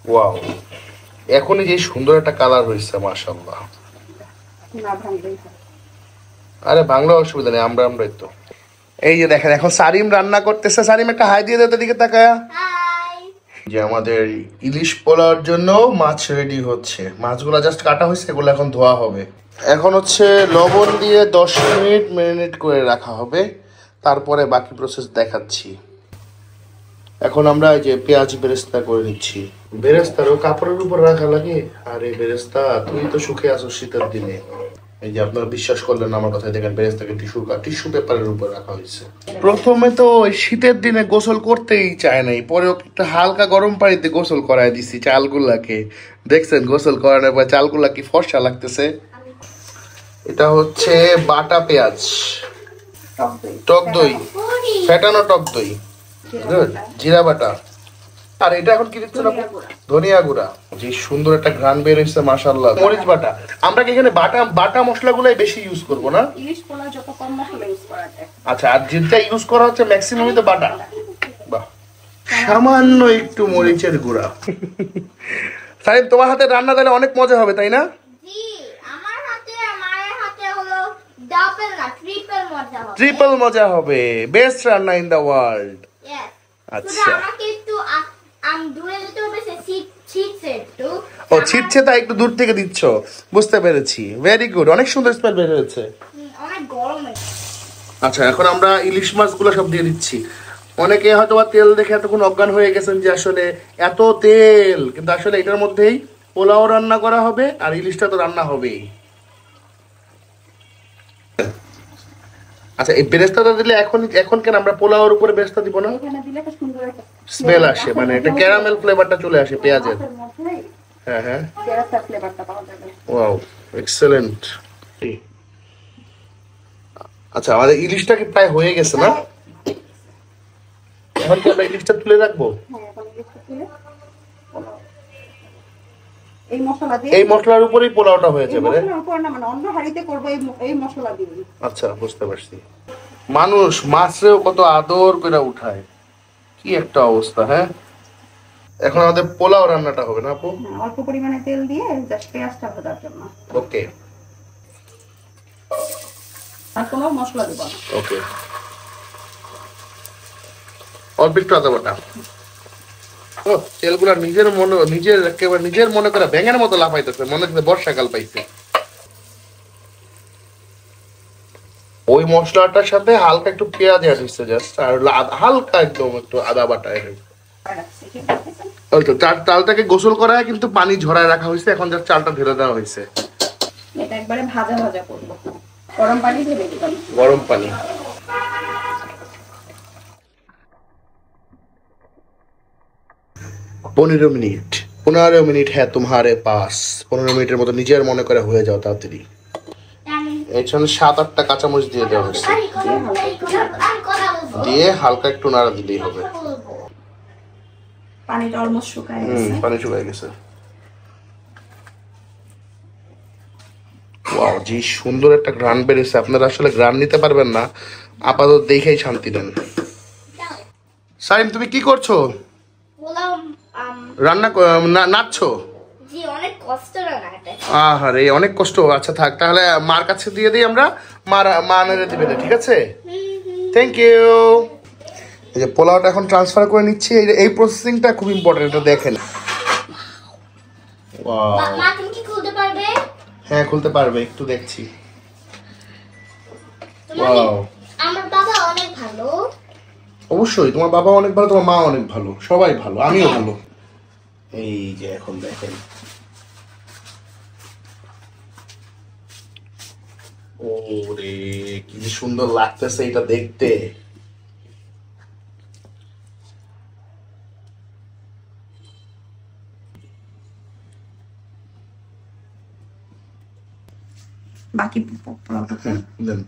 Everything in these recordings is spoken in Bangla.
ওয়াও, এখনই যে সুন্দর একটা কালার হয়েছে মাশাআল্লাহ। আরে বাংলা অসুবিধা নেই, আমরাই তো। এই যে দেখেন এখন সারিম রান্না করতেছে। সারিম একটা হাই দিয়ে দাও দিকে তাকায়া। যে আমাদের ইলিশ পোলাওর জন্য মাছ রেডি হচ্ছে, মাছগুলো জাস্ট কাটা হয়েছে, এগুলো এখন ধোয়া হবে। এখন হচ্ছে লবণ দিয়ে 10 মিনিট ম্যারিনেট করে রাখা হবে, তারপরে বাকি প্রসেস দেখাচ্ছি। এখন আমরা এই যে পেঁয়াজ বেরেস্তা করে নিচ্ছি। বেরেস্তারও কাপড়ের উপর রাখা লাগে। আরে বেরেস্তা, তুই তো সুখে আছো শীতের দিনে। এই যে আপনারা বিশ্বাস করলেন আমার কথা, দেখেন বেরেস্তাকে টিস্যু পেপারের উপর রাখা হয়েছে। প্রথমে তো ওই শীতের দিনে গোসল করতেই চায় নাই, পরে একটু হালকা গরম পানিতে গোসল করায় দিছি চালগুলাকে। দেখছেন গোসল করানোর পর চালগুলা কি ফর্সা লাগতেছে। এটা হচ্ছে বাটা পেঁয়াজ, টক দই, ফেটানো টক দই, জিরা বাটা। আর এটা এখন কি দিচ্ছেন আপু? ধনিয়া গুঁড়া। যে সুন্দর একটা ঘ্রাণ বের হয়েছে মাশাআল্লাহ। মরিচ বাটা। আমরা কি এখানে বাটা মশলাগুলাই বেশি ইউজ করব না? ইলিশ পোলাও যত কম মশলা ইউজ করা যায়। আচ্ছা, আর যেটা ইউজ করা হচ্ছে ম্যাক্সিমামই তো বাটা। বাহ, সামান্য একটু মরিচের গুঁড়া। সাইম, তোমার হাতে রান্না তাহলে অনেক মজা হবে, তাই না? জি, আমার হাতে মায়ের হাতে হলো ডাবল না ট্রিপল মজা হবে। ট্রিপল মজা হবে। বেস্ট রান্না ইন দ্য ওয়ার্ল্ড। ইয়েস। আচ্ছা, শুধু আমাকে একটু দূরে যেতে হবে, ছিটছে একটু। ও ছিটছে, তাই একটু দূর থেকে দিচ্ছ, বুঝতে পেরেছি। ভেরি গুড, অনেক সুন্দর স্মেল বের হয়েছে। অনেক গরম। আচ্ছা, এখন আমরা ইলিশ মাছগুলো সব দিয়ে দিচ্ছি। অনেকে হয়তো বা তেল দেখে এতক্ষণ অজ্ঞান হয়ে গেছেন যে আসলে এত তেল, কিন্তু আসলে এটার মধ্যেই পোলাও রান্না করা হবে আর ইলিশটা তো রান্না হবেই। আচ্ছা, এই বেরেস্তাটা দিলে এখন কেন আমরা পোলাওর উপরে বেরেস্তা দিব না? এখানে দিলে একটা সুন্দর একটা স্মেল আসে, মানে একটা ক্যারামেল ফ্লেভারটা চলে আসে পেঁয়াজের। হ্যাঁ হ্যাঁ, বেরেস্তার ফ্লেভারটা পাওয়া যাবে। Wow, excellent. আচ্ছা, আমাদের ইলিশটা কি প্রায় হয়ে গেছে না? এখন কি আমরা ইলিশটা তুলে রাখবো? হ্যাঁ, এখন ইলিশটা তুলে এই মশলা দিয়ে, এই মশলার উপরেই পোলাওটা হয়ে যাবে রে? মশলার উপর না, মানে অন্য হাঁড়িতে করব এই মশলা দিয়ে। আচ্ছা, বুঝতে পারছি। মানুষ মাছরেও কত আদর করে উঠায়, কি একটা অবস্থা। হ্যাঁ, এখন আমাদের পোলাও রান্নাটা হবে না আপু? অল্প পরিমাণে তেল দিয়ে জাস্ট পেঁয়াজটা ভাজার জন্য। ওকে আর কোনো মশলা দেব না। ওকে, অল্প একটু আদা বাটা। ও, তেলগুলা নিজের মনে করে ব্যাঙের মতো লাফাইতেছে, মনে হচ্ছে বর্ষাকাল পাইছে। ওই মশলাটার সাথে হালকা একটু পেঁয়াজ অ্যাড হচ্ছে জাস্ট, আর হালকা একদম একটু আদা বাটা অ্যাড হয়েছে। ওই তো চালটাকে গোসল করায় কিন্তু পানি ঝরায় রাখা হয়েছে, এখন জাস্ট চালটা ঢেলে দেওয়া হয়েছে। এটা একবারে ভাজা ভাজা করব, গরম পানি ঢেলে দিলাম। গরম পানি। 15 মিনিট, 15 মিনিট হ্যাঁ তোমারে পাস। 15 মিনিটের মতো নিজের মনে করে হয়ে যাও তাড়াতাড়ি। এর জন্য 7-8টা কাঁচামরিচ দিয়ে দেওয়া হয়েছে, দিয়ে হালকা একটু নাড়া দিলেই হবে। পানিটা অলমোস্ট শুকায় গেছে। পানি শুকায় গেছে। ওয়াও, যে সুন্দর একটা ঘ্রাণ বেরিয়েছে। আপনারা আসলে ঘ্রাণ নিতে পারবেন না, আপাতত দেখেই শান্তি দেন। সাইম, তুমি কি করছো? রান্না নাচছো? জি, অনেক কষ্ট রান্নাটা। আহারে, অনেক কষ্ট। আচ্ছা থাক, তাহলে মার কাছে দিয়ে দিই আমরা, মা নেড়ে দিবে, ঠিক আছে? Thank you. এই যে পোলাওটা এখন ট্রান্সফার করে নিচ্ছি। এই প্রসেসিংটা খুব ইম্পর্টেন্ট, এটা দেখেন। মা, তুমি কি খুলতে পারবে? হ্যাঁ, খুলতে পারবে, একটু দেখছি। আমার বাবা অনেক ভালো। অবশ্যই, তোমার বাবা অনেক ভালো, তোমার মা অনেক ভালো, সবাই ভালো, আমিও ভালো। এই যে এখন দেখেন, ওরে কি সুন্দর লাগতেছে এটা দেখতে। বাকি পোলাওটা দেন।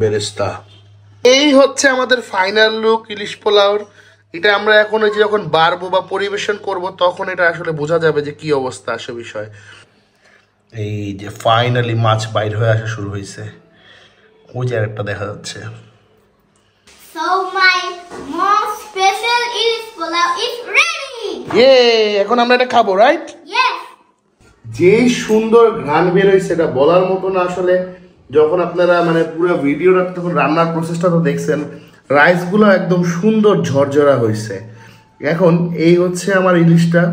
বেরেস্তা। এই হচ্ছে আমাদের ফাইনাল লুক ইলিশ পোলাওর। এটা আমরা এখন ওই যে যখন বাড়বো বা পরিবেশন করব তখন এটা আসলে বোঝা যাবে যে কি অবস্থা আসে বিষয়। এই যে ফাইনালি মাছ বাইর হয়ে আসা শুরু হয়েছে, ওই যে একটা দেখা যাচ্ছে। Pulao is ready. এখন আমরা এটা খাবো, রাইট? ইয়েস। যে সুন্দর ঘ্রাণ বের হয়েছে এটা বলার মতো না আসলে। যখন আপনারা মানে পুরো ভিডিওটা তখন রান্নার প্রসেসটা তো দেখছেন, রাইসগুলো একদম সুন্দর ঝরঝরা হয়েছে। এখন এই হচ্ছে আমার ইলিশটা,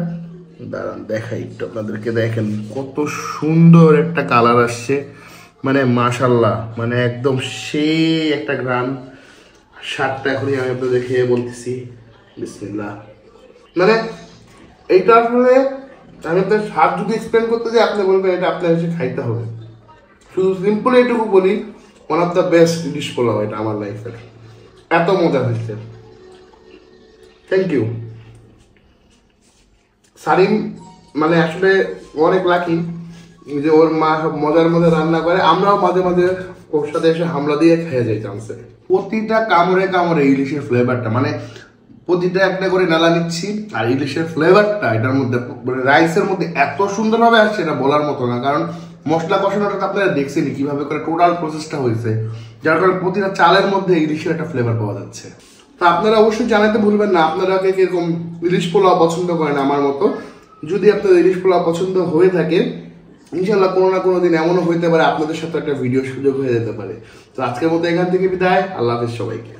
দাঁড়ান দেখাই একটু আপনাদেরকে, দেখেন কত সুন্দর একটা কালার আসছে, মানে মাশাল্লাহ, মানে একদম সেই একটা ঘ্রাণ। স্বাদটা এখনই আমি আপনাদের খেয়ে বলতেছি, বিসমিল্লাহ। মানে এইটা আসলে আমি আপনার স্বাদ যদি এক্সপ্লেন করতে যাই আপনি বলবেন এটা আপনার এসে খাইতে হবে। শুধু সিম্পল এইটুকু বলি, ওয়ান অফ দ্য বেস্ট ইলিশ পোলাও এটা আমার লাইফের, এত মজা হয়েছে। থ্যাংক ইউ সারিম, মানে আসলে অনেক লাকি যে ওর মা সব মজার মজার রান্না করে, আমরাও মাঝে মাঝে ওর সাথে এসে হামলা দিয়ে খেয়ে যাই চান্সে। প্রতিটা কামড়ে কামড়ে ইলিশের ফ্লেভারটা, মানে প্রতিটা একটা করে নালা নিচ্ছি, আর ইলিশের ফ্লেভারটা এটার মধ্যে মানে রাইসের মধ্যে এত সুন্দরভাবে আসছে এটা বলার মতো না। কারণ মশলা কষানোটা আপনারা দেখছেনি কিভাবে করে টোটাল প্রসেসটা হয়েছে, যার কারণে প্রতিটা চালের মধ্যে ইলিশের একটা ফ্লেভার পাওয়া যাচ্ছে। তো আপনারা অবশ্যই জানাতে ভুলবেন না আপনারা কে কিরকম ইলিশ পোলাও পছন্দ করেন আমার মতো। যদি আপনাদের ইলিশ পোলাও পছন্দ হয়ে থাকে, ইনশাল্লাহ কোনো না কোনো দিন এমনও হইতে পারে আপনাদের সাথে একটা ভিডিও সুযোগ হয়ে যেতে পারে। তো আজকের মতো এখান থেকে বিদায়, আল্লাহ হাফেজ সবাইকে।